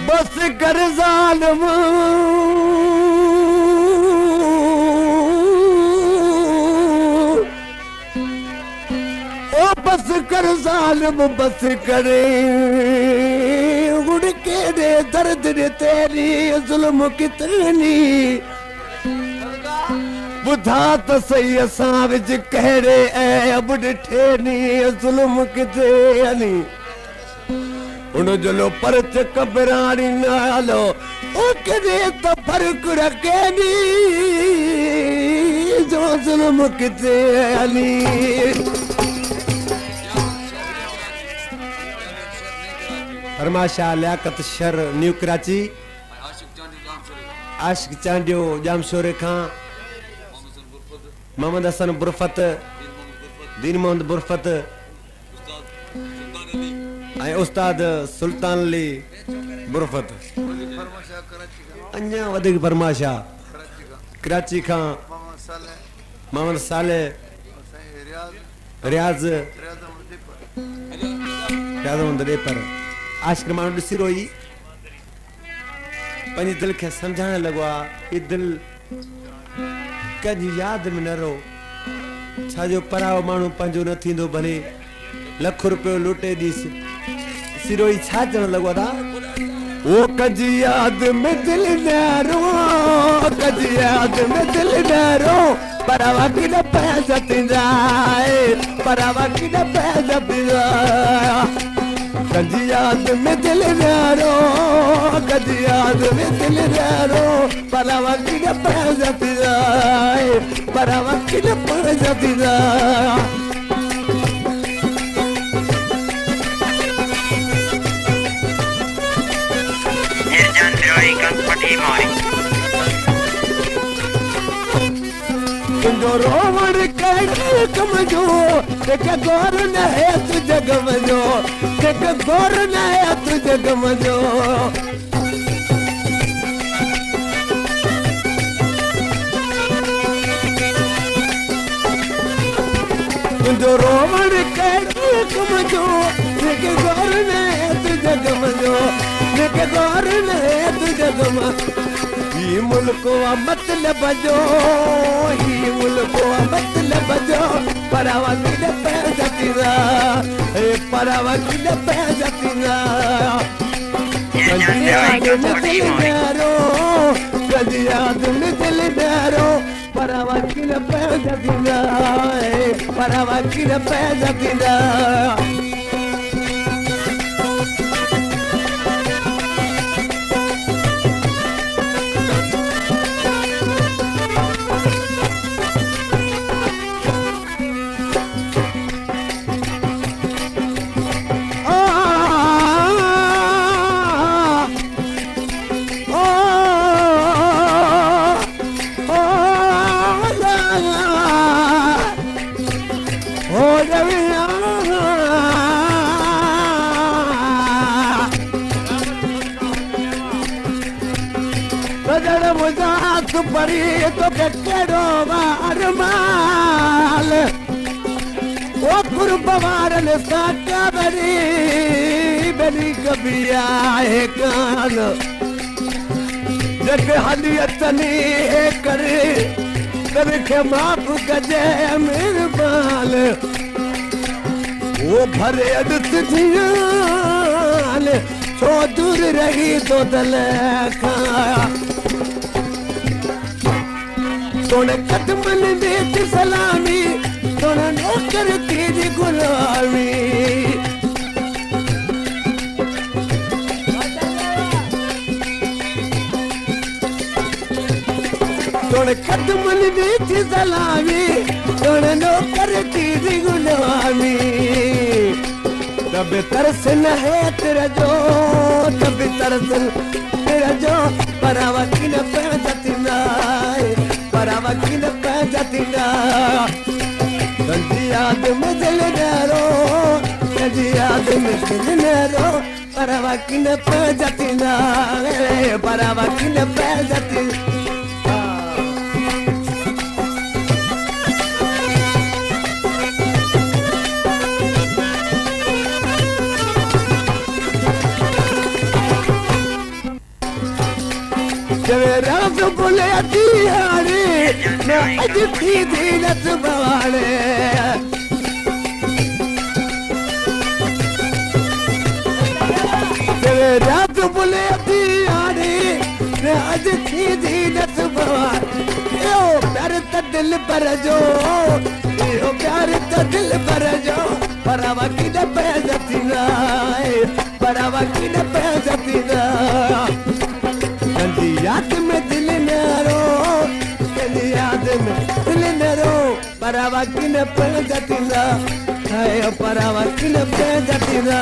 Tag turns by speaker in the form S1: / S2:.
S1: बस कर ज़ालिम ओ बस कर ज़ालिम बस करे उड़ के दे दर्द दे तेरी ज़ुल्म कितनी बुधा त सही असां विच कहिड़े ऐं अब ॾिठे नी ज़ुल्म किथे हली उन जो परच कबरानी नालो ओ कदे त फर्क रखे नी जो ज़ुल्म किथे हली फरमाशाह लियाकत शर न्यू कराची आशिक चांडियो जाम शोरे खां मोहम्मद हसन बुरफत दीन मोहम्मद बुरफत ऐं उस्ताद सुल्तान अली बुरफत अञा वधीक फरमाशाह कराची खां मोहम्मद साले रियाज़ पर आशिक माण्हू ॾिसी रोई पंहिंजी दिलि खे सम्झाइण लॻो आहे ही दिलि कंहिंजी यादि में न रहो छाजो पराओ माण्हू पंहिंजो न थींदो भले लख रुपयो लूटे ॾीस सिरोई छा चवण लॻो आहे ओ कंहिंजी यादि में दिलि न रो कंहिंजी यादि में दिलि न रो परावा की न पैसा थींदा परावा की न पैसा थींदा कंहिंजी यादि में दिलि न रो कंहिंजी यादि में दिलि न रो परावा की न पैसा थींदा परावा की न पैसा थींदा तुझो रोवण कहिड़े कम जो जेके गौर न है तुझे गम जो जेके गौर न है तुझे गम जो तुझो रोवण कहिड़े कम जो जेके गौर न है तुझे गम जो जेके गौर न है तुझे गम ही मुल्क मतलब जो ही मुल्क मतलब जो परावा की न पैसा थींदा परावा की न पैसा थींदा कंहिंजी यादि में दिलि न रो कंहिंजी यादि में दिलि न रो परावा की न पैसा थींदा परावा की न पैसा थींदा परी तो केड़ो अरमाल ओ कुर्बान साटा बरी बनी कबिया है कान जग हलियत नी करे कर के माफ कजे मेहरबान वो भरे अदत थियाल छो दूर रही तो दल खाया तोने कदमन देती सलामी तोने नौकर तेरी गुलामी तोने कदमन देती सलामी तोने नौकर तेरी गुलामी तब तरस न है तेरा जो तब तरस तेरा जो परावा की न पैसा थींदा परावा की न पैसा थींदा कंहिंजी यादि में दिलि न रो कंहिंजी यादि में दिलि न रो परावा की न पैसा थींदा परावा की न पैसा थींदा जवे रात बोले दिहाड़ी मैं अज थी दीनत बवाड़े जवे रात बोले दिहाड़ी मैं अज थी दीनत बवाड़े यो प्यार त दिल पर जो यो प्यार त दिल पर जो परावा की न पैजती ना परावा की न पैजती ना कंदी याद में दिल न रो कंदी याद में दिल न रो परावा की न पैजती ना परावा की न पैजती ना